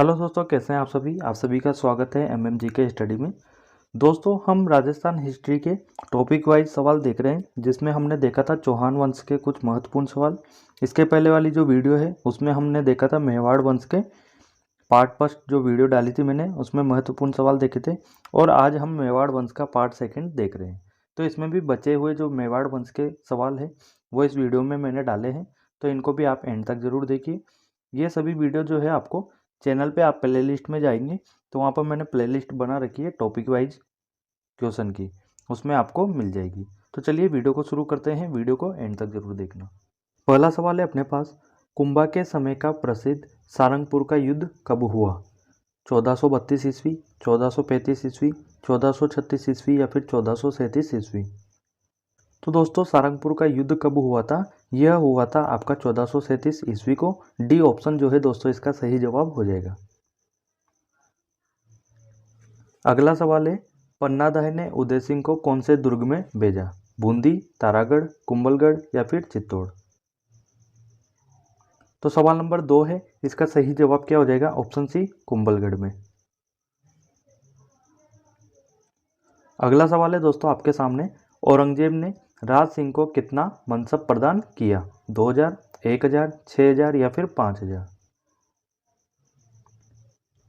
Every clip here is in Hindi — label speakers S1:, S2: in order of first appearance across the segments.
S1: हेलो दोस्तों, कैसे हैं आप सभी का स्वागत है एमएमजी के स्टडी में। दोस्तों, हम राजस्थान हिस्ट्री के टॉपिक वाइज सवाल देख रहे हैं, जिसमें हमने देखा था चौहान वंश के कुछ महत्वपूर्ण सवाल। इसके पहले वाली जो वीडियो है उसमें हमने देखा था मेवाड़ वंश के पार्ट फर्स्ट जो वीडियो डाली थी मैंने, उसमें महत्वपूर्ण सवाल देखे थे। और आज हम मेवाड़ वंश का पार्ट सेकेंड देख रहे हैं। तो इसमें भी बचे हुए जो मेवाड़ वंश के सवाल है वो इस वीडियो में मैंने डाले हैं, तो इनको भी आप एंड तक ज़रूर देखिए। ये सभी वीडियो जो है आपको चैनल पे, आप प्ले लिस्ट में जाएंगे तो वहाँ पर मैंने प्ले लिस्ट बना रखी है टॉपिक वाइज क्वेश्चन की, उसमें आपको मिल जाएगी। तो चलिए वीडियो को शुरू करते हैं, वीडियो को एंड तक जरूर देखना। पहला सवाल है अपने पास, कुंभा के समय का प्रसिद्ध सारंगपुर का युद्ध कब हुआ? 1432 ईस्वी, 1435 ईस्वी, 1436 ईस्वी या फिर 1437 ईस्वी। तो दोस्तों, सारंगपुर का युद्ध कब हुआ था? यह हुआ था आपका 1437 ईस्वी को। डी ऑप्शन जो है दोस्तों इसका सही जवाब हो जाएगा। अगला सवाल है, पन्नादह ने उदय सिंह को कौन से दुर्ग में भेजा? बूंदी, तारागढ़, कुंभलगढ़ या फिर चित्तौड़। तो सवाल नंबर 2 है, इसका सही जवाब क्या हो जाएगा? ऑप्शन सी, कुंभलगढ़ में। अगला सवाल है दोस्तों आपके सामने, औरंगजेब ने राज सिंह को कितना मनसब प्रदान किया? 2000, 1000, 6000 या फिर 5000।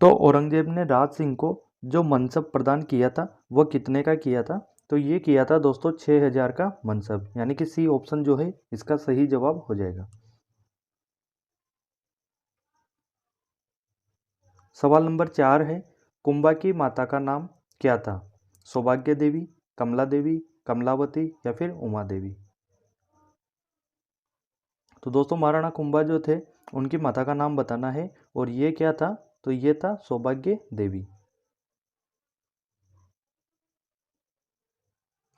S1: तो औरंगजेब ने राज सिंह को जो मनसब प्रदान किया था वह कितने का किया था? तो ये किया था दोस्तों 6000 का मनसब, यानी कि सी ऑप्शन जो है इसका सही जवाब हो जाएगा। सवाल नंबर 4 है, कुंभा की माता का नाम क्या था? सौभाग्य देवी, कमला देवी, कमलावती या फिर उमा देवी। तो दोस्तों, महाराणा कुंभा जो थे उनकी माता का नाम बताना है, और ये क्या था? तो ये था सौभाग्य देवी।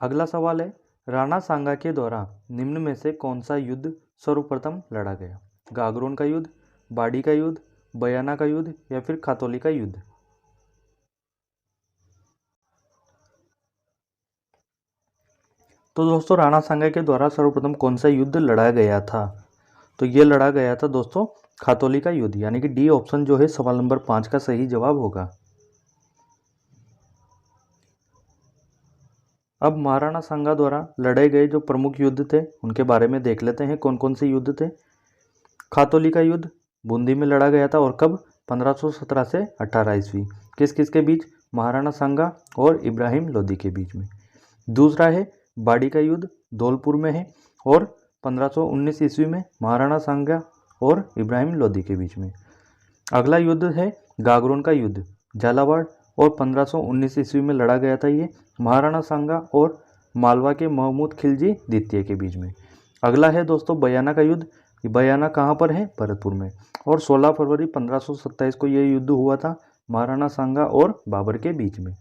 S1: अगला सवाल है, राणा सांगा के द्वारा निम्न में से कौन सा युद्ध सर्वप्रथम लड़ा गया? गागरोन का युद्ध, बाड़ी का युद्ध, बयाना का युद्ध या फिर खातौली का युद्ध। तो दोस्तों, राणा सांगा के द्वारा सर्वप्रथम कौन सा युद्ध लड़ा गया था? तो ये लड़ा गया था दोस्तों खातौली का युद्ध, यानी कि डी ऑप्शन जो है सवाल नंबर 5 का सही जवाब होगा। अब महाराणा सांगा द्वारा लड़े गए जो प्रमुख युद्ध थे उनके बारे में देख लेते हैं, कौन कौन से युद्ध थे। खातौली का युद्ध बूंदी में लड़ा गया था, और कब? 1517 से 18 ईस्वी। किस किस के बीच? महाराणा सांगा और इब्राहिम लोदी के बीच में। दूसरा है बाड़ी का युद्ध, धौलपुर में है, और 1519 ईस्वी में महाराणा सांगा और इब्राहिम लोदी के बीच में। अगला युद्ध है गागरोन का युद्ध, झालावाड़, और 1519 ईस्वी में लड़ा गया था ये महाराणा सांगा और मालवा के महमूद खिलजी द्वितीय के बीच में। अगला है दोस्तों बयाना का युद्ध, बयाना कहाँ पर है? भरतपुर में, और 16 फरवरी 1527 को यह युद्ध हुआ था महाराणा सांगा और बाबर के बीच में।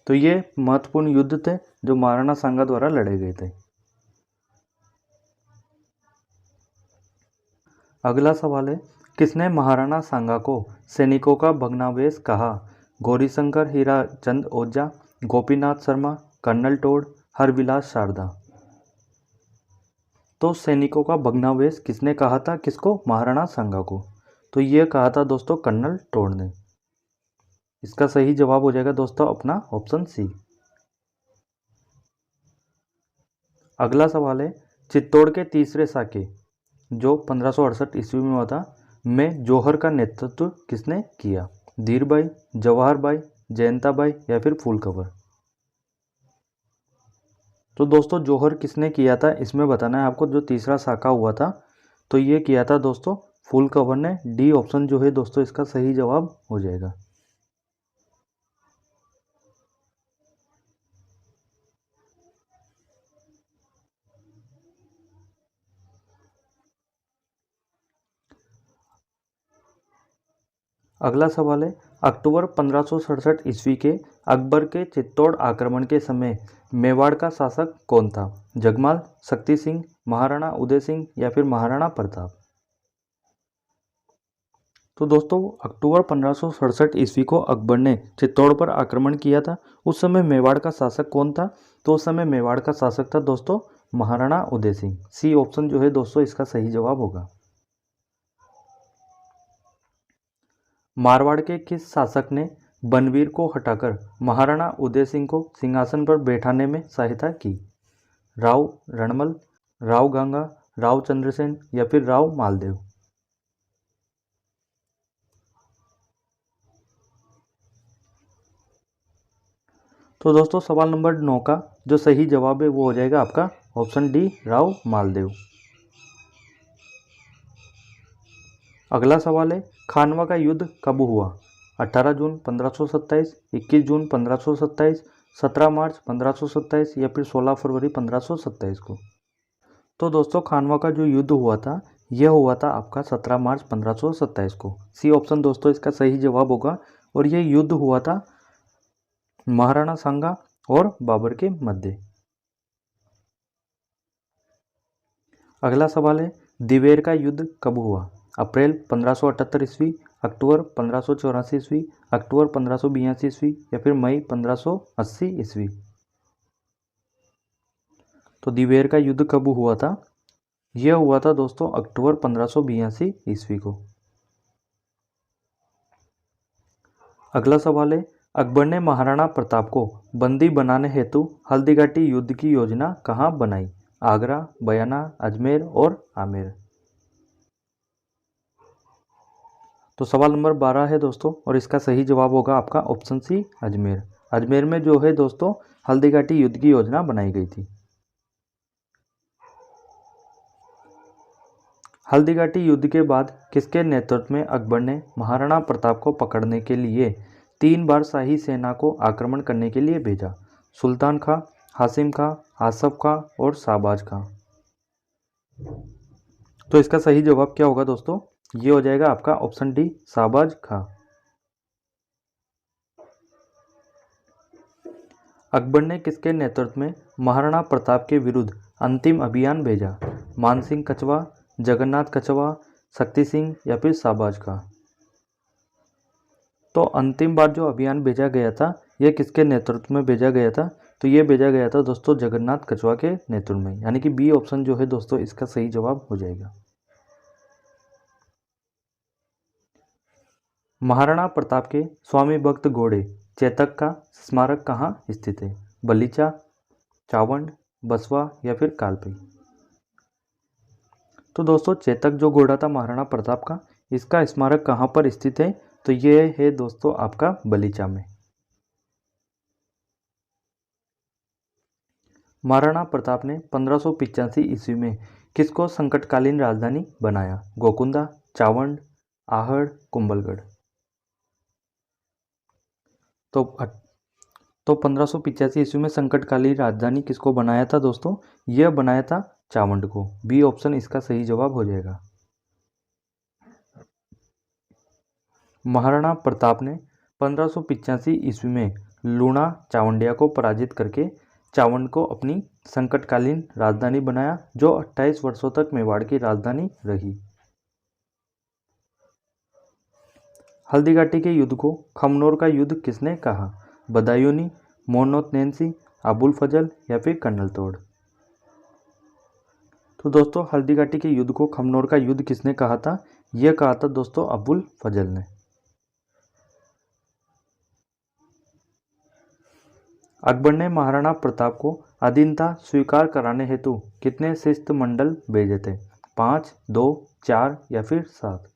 S1: तो ये महत्वपूर्ण युद्ध थे जो महाराणा सांगा द्वारा लड़े गए थे। अगला सवाल है, किसने महाराणा सांगा को सैनिकों का भग्नावशेष कहा? गौरीशंकर हीराचंद ओझा, गोपीनाथ शर्मा, कर्नल टोड, हरविलास शारदा। तो सैनिकों का भग्नावशेष किसने कहा था? किसको? महाराणा सांगा को। तो ये कहा था दोस्तों कर्नल टोड ने। इसका सही जवाब हो जाएगा दोस्तों अपना ऑप्शन सी। अगला सवाल है, चित्तौड़ के तीसरे साके जो 1568 ईस्वी में हुआ था में जौहर का नेतृत्व किसने किया? धीरबाई, जवाहर बाई, जयंता बाई या फिर फूलकबर। तो दोस्तों, जौहर किसने किया था इसमें बताना है आपको। जो तीसरा साका हुआ था तो ये किया था दोस्तों फूलकबर ने। डी ऑप्शन जो है दोस्तों इसका सही जवाब हो जाएगा। अगला सवाल है, अक्टूबर 1567 ईस्वी के अकबर के चित्तौड़ आक्रमण के समय मेवाड़ का शासक कौन था? जगमाल, शक्ति सिंह, महाराणा उदय सिंह या फिर महाराणा प्रताप। तो दोस्तों, अक्टूबर 1567 ईस्वी को अकबर ने चित्तौड़ पर आक्रमण किया था। उस समय मेवाड़ का शासक कौन था? तो उस समय मेवाड़ का शासक था दोस्तों महाराणा उदय सिंह। सी ऑप्शन जो है दोस्तों इसका सही जवाब होगा। मारवाड़ के किस शासक ने बनवीर को हटाकर महाराणा उदय सिंह को सिंहासन पर बैठाने में सहायता की? राव रणमल, राव गंगा, राव चंद्रसेन या फिर राव मालदेव? तो दोस्तों सवाल नंबर 9 का जो सही जवाब है वो हो जाएगा आपका ऑप्शन डी, राव मालदेव। अगला सवाल है, खानवा का युद्ध कब हुआ? 18 जून 1527, 21 जून 1527, 17 मार्च 1527 या फिर 16 फरवरी 1527 को? तो दोस्तों खानवा का जो युद्ध हुआ था यह हुआ था आपका 17 मार्च 1527 को। सी ऑप्शन दोस्तों इसका सही जवाब होगा। और यह युद्ध हुआ था महाराणा सांगा और बाबर के मध्य। अगला सवाल है, दिवेर का युद्ध कब हुआ? अप्रैल 1578 ईस्वी, अक्टूबर 1584 ईस्वी, अक्टूबर 1582 ईस्वी या फिर मई 1580 ईस्वी? तो दिवेर का युद्ध कब हुआ था? यह हुआ था दोस्तों अक्टूबर 1582 ईस्वी को। अगला सवाल है, अकबर ने महाराणा प्रताप को बंदी बनाने हेतु हल्दीघाटी युद्ध की योजना कहाँ बनाई? आगरा, बयाना, अजमेर और आमेर? तो सवाल नंबर 12 है दोस्तों और इसका सही जवाब होगा आपका ऑप्शन सी, अजमेर। अजमेर में जो है दोस्तों हल्दीघाटी युद्ध की योजना बनाई गई थी। हल्दीघाटी युद्ध के बाद किसके नेतृत्व में अकबर ने महाराणा प्रताप को पकड़ने के लिए 3 बार शाही सेना को आक्रमण करने के लिए भेजा? सुल्तान खां, हासिम खां, आसफ खां और शाहबाज खां? तो इसका सही जवाब क्या होगा दोस्तों? ये हो जाएगा आपका ऑप्शन डी, शाहबाज खां। अकबर ने किसके नेतृत्व में महाराणा प्रताप के विरुद्ध अंतिम अभियान भेजा? मानसिंह कछवा, जगन्नाथ कछवा, शक्ति सिंह या फिर शाहबाज खां? तो अंतिम बार जो अभियान भेजा गया था यह किसके नेतृत्व में भेजा गया था? तो ये भेजा गया था दोस्तों जगन्नाथ कछवा के नेतृत्व में, यानी कि बी ऑप्शन जो है दोस्तों इसका सही जवाब हो जाएगा। महाराणा प्रताप के स्वामी भक्त घोड़े चेतक का स्मारक कहाँ स्थित है? बलीचा, चावंड, बसवा या फिर कालपी? तो दोस्तों चेतक जो घोड़ा था महाराणा प्रताप का, इसका स्मारक कहाँ पर स्थित है? तो ये है दोस्तों आपका बलीचा में। महाराणा प्रताप ने 1585 ईस्वी में किसको संकटकालीन राजधानी बनाया? गोकुंदा, चावंड, आहड़, कुंभलगढ़? तो 1585 ईस्वी में संकटकालीन राजधानी किसको बनाया था दोस्तों? यह बनाया था चावंड को। बी ऑप्शन इसका सही जवाब हो जाएगा। महाराणा प्रताप ने 1585 ईस्वी में लूणा चावंडिया को पराजित करके चावंड को अपनी संकटकालीन राजधानी बनाया, जो 28 वर्षों तक मेवाड़ की राजधानी रही। हल्दीघाटी के युद्ध को खमनोर का युद्ध किसने कहा? बदायूंनी, मोहनोत-नैंसी, अबुल फजल या फिर कर्नल तोड़? तो दोस्तों हल्दीघाटी के युद्ध को खमनोर का युद्ध किसने कहा था? यह कहा था दोस्तों अबुल फजल ने। अकबर ने महाराणा प्रताप को अधीनता स्वीकार कराने हेतु कितने शिष्टमंडल भेजे थे? 5, 2, 4 या फिर 7?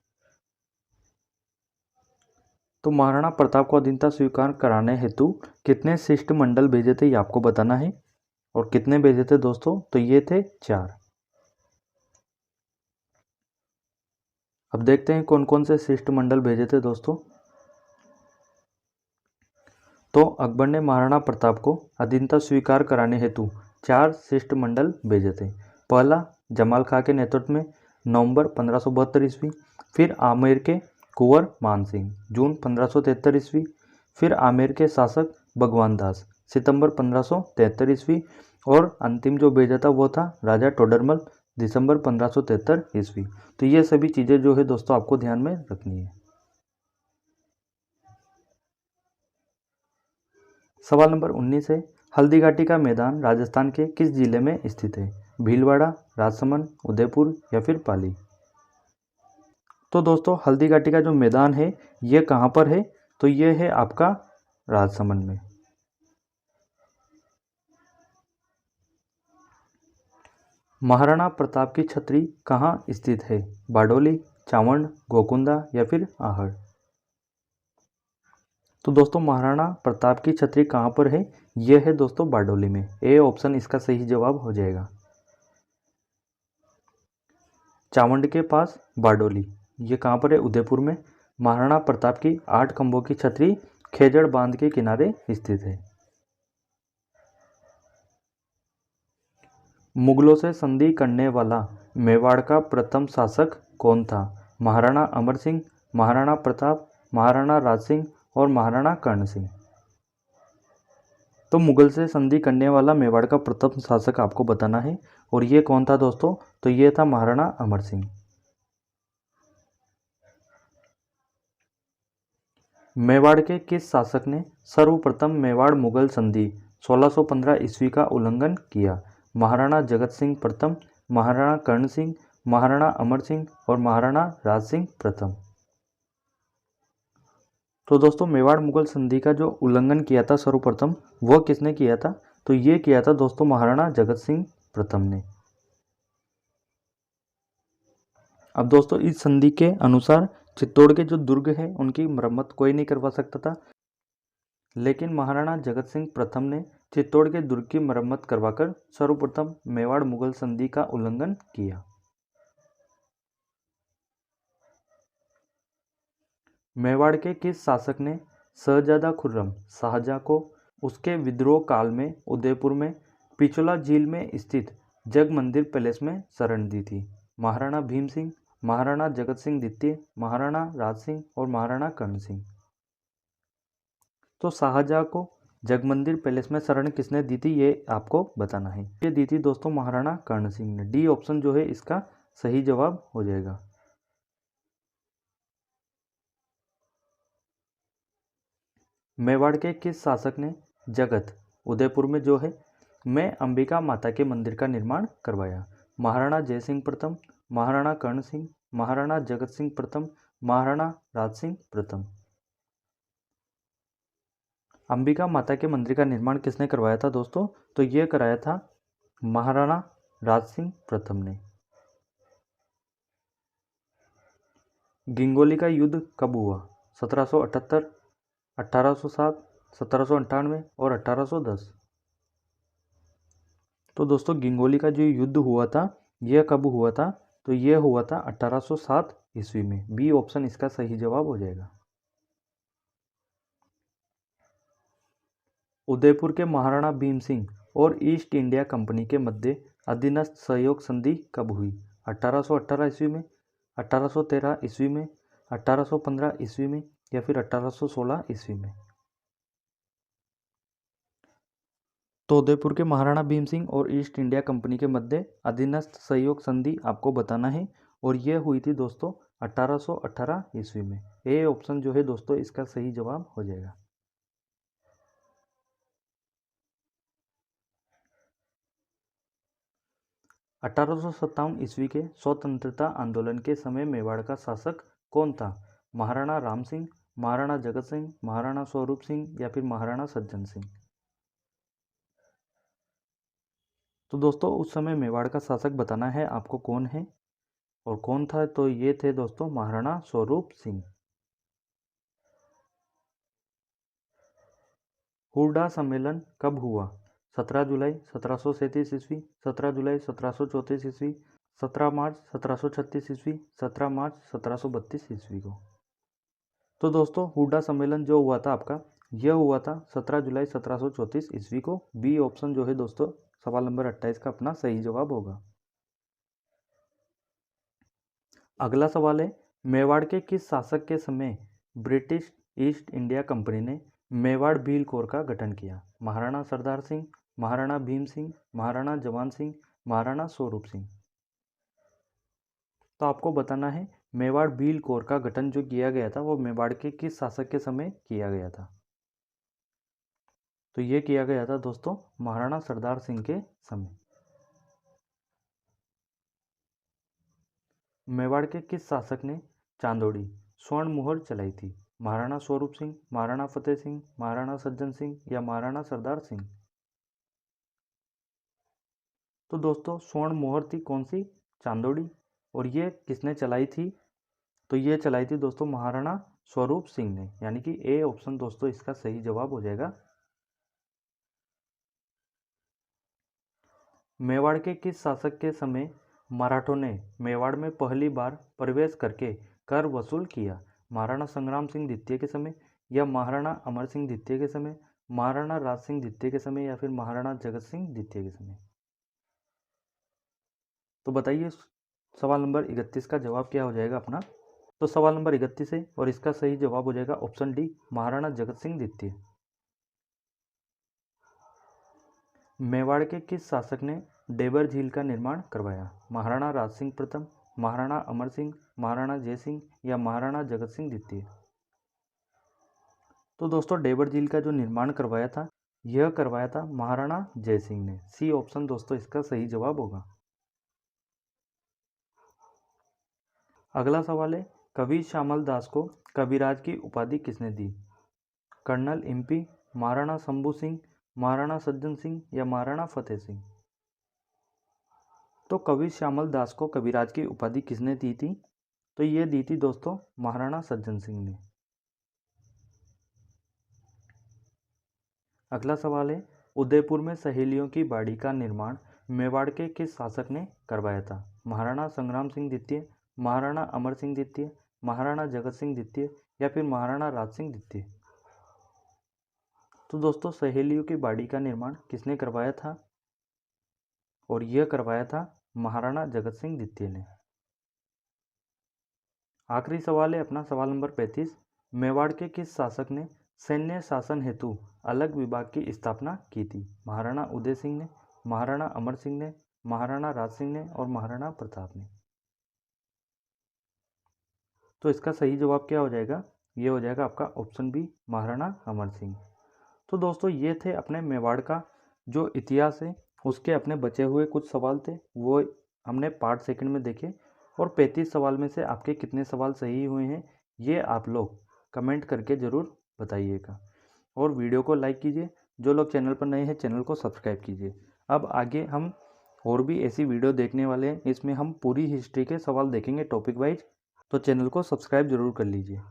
S1: तो महाराणा प्रताप को अधीनता स्वीकार कराने हेतु कितने शिष्टमंडल भेजे थे ये आपको बताना है। और कितने भेजे थे दोस्तों? तो ये थे 4। अब देखते हैं कौन कौन से शिष्टमंडल भेजे थे दोस्तों। तो अकबर ने महाराणा प्रताप को अधीनता स्वीकार कराने हेतु 4 शिष्टमंडल भेजे थे। पहला जमाल खां के नेतृत्व में नवंबर 1572 ईस्वी, फिर आमेर के कुंवर मान सिंह जून 1573 ईस्वी, फिर आमेर के शासक भगवान दास सितंबर 1573 ईस्वी, और अंतिम जो भेजा था वो था राजा टोडरमल दिसंबर 1573 ईस्वी। तो ये सभी चीज़ें जो है दोस्तों आपको ध्यान में रखनी है। सवाल नंबर 19 है, हल्दीघाटी का मैदान राजस्थान के किस जिले में स्थित है? भीलवाड़ा, राजसमंद, उदयपुर या फिर पाली? तो दोस्तों हल्दी घाटी का जो मैदान है ये कहाँ पर है, तो ये है आपका राजसमंद में। महाराणा प्रताप की छतरी कहाँ स्थित है, बारडोली, चावंड, गोकुंदा या फिर आहड़। तो दोस्तों महाराणा प्रताप की छतरी कहाँ पर है, यह है दोस्तों बारडोली में। ए ऑप्शन इसका सही जवाब हो जाएगा। चावंड के पास बारडोली, ये कहाँ पर है, उदयपुर में। महाराणा प्रताप की 8 खंभों की छतरी खेजड़ बांध के किनारे स्थित है। मुगलों से संधि करने वाला मेवाड़ का प्रथम शासक कौन था, महाराणा अमर सिंह, महाराणा प्रताप, महाराणा राज सिंह और महाराणा कर्ण सिंह। तो मुगल से संधि करने वाला मेवाड़ का प्रथम शासक आपको बताना है, और ये कौन था दोस्तों, तो ये था महाराणा अमर सिंह। मेवाड़ के किस शासक ने सर्वप्रथम मेवाड़ मुगल संधि 1615 ईस्वी का उल्लंघन किया, महाराणा जगत सिंह प्रथम, महाराणा कर्ण सिंह, महाराणा अमर सिंह और महाराणा राज सिंह प्रथम। तो दोस्तों मेवाड़ मुगल संधि का जो उल्लंघन किया था सर्वप्रथम, वह किसने किया था, तो ये किया था दोस्तों महाराणा जगत सिंह प्रथम ने। अब दोस्तों इस संधि के अनुसार चित्तौड़ के जो दुर्ग है उनकी मरम्मत कोई नहीं करवा सकता था, लेकिन महाराणा जगत सिंह प्रथम ने चित्तौड़ के दुर्ग की मरम्मत करवाकर सर्वप्रथम मेवाड़ मुगल संधि का उल्लंघन किया। मेवाड़ के किस शासक ने शहजादा खुर्रम शाहजहां को उसके विद्रोह काल में उदयपुर में पिछोला झील में स्थित जग मंदिर पैलेस में शरण दी थी, महाराणा भीम सिंह, महाराणा जगत सिंह द्वितीय, महाराणा राज सिंह और महाराणा कर्ण सिंह। तो शाहजहां को जगमंदिर पैलेस में शरण किसने दी थी, ये आपको बताना है। ये दी थी दोस्तों महाराणा कर्ण सिंह ने। डी ऑप्शन जो है इसका सही जवाब हो जाएगा। मेवाड़ के किस शासक ने जगत उदयपुर में जो है में अंबिका माता के मंदिर का निर्माण करवाया, महाराणा जयसिंह प्रथम, महाराणा कर्ण सिंह, महाराणा जगत सिंह प्रथम, महाराणा राज सिंह प्रथम। अंबिका माता के मंदिर का निर्माण किसने करवाया था दोस्तों, तो ये कराया था महाराणा राज सिंह प्रथम ने। गिंगोली का युद्ध कब हुआ, 1778, 1807, 1798 और 1810। तो दोस्तों गिंगोली का जो युद्ध हुआ था यह कब हुआ था, तो यह हुआ था 1807 ईस्वी में। बी ऑप्शन इसका सही जवाब हो जाएगा। उदयपुर के महाराणा भीम सिंह और ईस्ट इंडिया कंपनी के मध्य अधीनस्थ सहयोग संधि कब हुई, 1818 ईस्वी में, 1813 ईस्वी में, 1815 ईस्वी में या फिर 1816 ईस्वी में। तो उदयपुर के महाराणा भीम सिंह और ईस्ट इंडिया कंपनी के मध्य अधीनस्थ सहयोग संधि आपको बताना है, और यह हुई थी दोस्तों 1818 ईस्वी में। ए ऑप्शन जो है दोस्तों इसका सही जवाब हो जाएगा। 1857 ईस्वी के स्वतंत्रता आंदोलन के समय मेवाड़ का शासक कौन था, महाराणा राम सिंह, महाराणा जगत सिंह, महाराणा स्वरूप सिंह या फिर महाराणा सज्जन सिंह। तो दोस्तों उस समय मेवाड़ का शासक बताना है आपको कौन है और कौन था, तो ये थे दोस्तों महाराणा स्वरूप सिंह। हुरडा सम्मेलन कब हुआ, 17 जुलाई 1737 ईस्वी, 17 जुलाई 1734 ईस्वी, 17 मार्च 1736 ईस्वी, 17 मार्च 1732 ईस्वी को। तो दोस्तों हुरडा सम्मेलन जो हुआ था आपका, यह हुआ था 17 जुलाई 1734 ईस्वी को। बी ऑप्शन जो है दोस्तों सवाल नंबर 28 का अपना सही जवाब होगा। अगला सवाल है, मेवाड़ के किस शासक के समय ब्रिटिश ईस्ट इंडिया कंपनी ने मेवाड़ भील कोर का गठन किया, महाराणा सरदार सिंह, महाराणा भीम सिंह, महाराणा जवान सिंह, महाराणा स्वरूप सिंह। तो आपको बताना है मेवाड़ भील कोर का गठन जो किया गया था वो मेवाड़ के किस शासक के समय किया गया था, तो ये किया गया था दोस्तों महाराणा सरदार सिंह के समय। मेवाड़ के किस शासक ने चांदोड़ी स्वर्ण मुहर चलाई थी? महाराणा स्वरूप सिंह, महाराणा फतेह सिंह, महाराणा सज्जन सिंह या महाराणा सरदार सिंह? तो दोस्तों स्वर्ण मुहर थी कौन सी? चांदोड़ी। और ये किसने चलाई थी? तो ये चलाई थी दोस्तों महाराणा स्वरूप सिंह ने, यानी कि ए ऑप्शन दोस्तों इसका सही जवाब हो जाएगा। मेवाड़ के किस शासक के समय मराठों ने मेवाड़ में पहली बार प्रवेश करके कर वसूल किया? महाराणा संग्राम सिंह द्वितीय के समय या महाराणा अमर सिंह द्वितीय के समय, महाराणा राज सिंह द्वितीय के समय या फिर महाराणा जगत सिंह द्वितीय के समय? तो बताइए सवाल नंबर 31 का जवाब क्या हो जाएगा अपना? तो सवाल नंबर 31 है और इसका सही जवाब हो जाएगा ऑप्शन डी, महाराणा जगत सिंह द्वितीय। मेवाड़ के किस शासक ने डेबर झील का निर्माण करवाया? महाराणा राज सिंह प्रथम, महाराणा अमर सिंह, महाराणा जय सिंह या महाराणा जगत सिंह द्वितीय? तो दोस्तों डेबर झील का जो निर्माण करवाया था यह करवाया था महाराणा जय सिंह ने। सी ऑप्शन दोस्तों इसका सही जवाब होगा। अगला सवाल है कवि श्यामल दास को कविराज की उपाधि किसने दी? कर्नल इम्पी, महाराणा शंभू सिंह, महाराणा सज्जन सिंह या महाराणा फतेह सिंह? तो कवि श्यामल दास को कविराज की उपाधि किसने दी थी? तो ये दी थी दोस्तों महाराणा सज्जन सिंह ने। अगला सवाल है उदयपुर में सहेलियों की बाड़ी का निर्माण मेवाड़ के किस शासक ने करवाया था? महाराणा संग्राम सिंह द्वितीय, महाराणा अमर सिंह द्वितीय, महाराणा जगत सिंह द्वितीय या फिर महाराणा राज सिंह द्वितीय? तो दोस्तों सहेलियों की बाड़ी का निर्माण किसने करवाया था? और यह करवाया था महाराणा जगत सिंह द्वितीय ने। आखिरी सवाल है अपना सवाल नंबर 35। मेवाड़ के किस शासक ने सैन्य शासन हेतु अलग विभाग की स्थापना की थी? महाराणा उदय सिंह ने, महाराणा अमर सिंह ने, महाराणा राज सिंह ने और महाराणा प्रताप ने? तो इसका सही जवाब क्या हो जाएगा? ये हो जाएगा आपका ऑप्शन बी, महाराणा अमर सिंह। तो दोस्तों ये थे अपने मेवाड़ का जो इतिहास है उसके अपने बचे हुए कुछ सवाल थे वो हमने पार्ट सेकंड में देखे। और 35 सवाल में से आपके कितने सवाल सही हुए हैं ये आप लोग कमेंट करके ज़रूर बताइएगा। और वीडियो को लाइक कीजिए, जो लोग चैनल पर नए हैं चैनल को सब्सक्राइब कीजिए। अब आगे हम और भी ऐसी वीडियो देखने वाले हैं, इसमें हम पूरी हिस्ट्री के सवाल देखेंगे टॉपिक वाइज, तो चैनल को सब्सक्राइब ज़रूर कर लीजिए।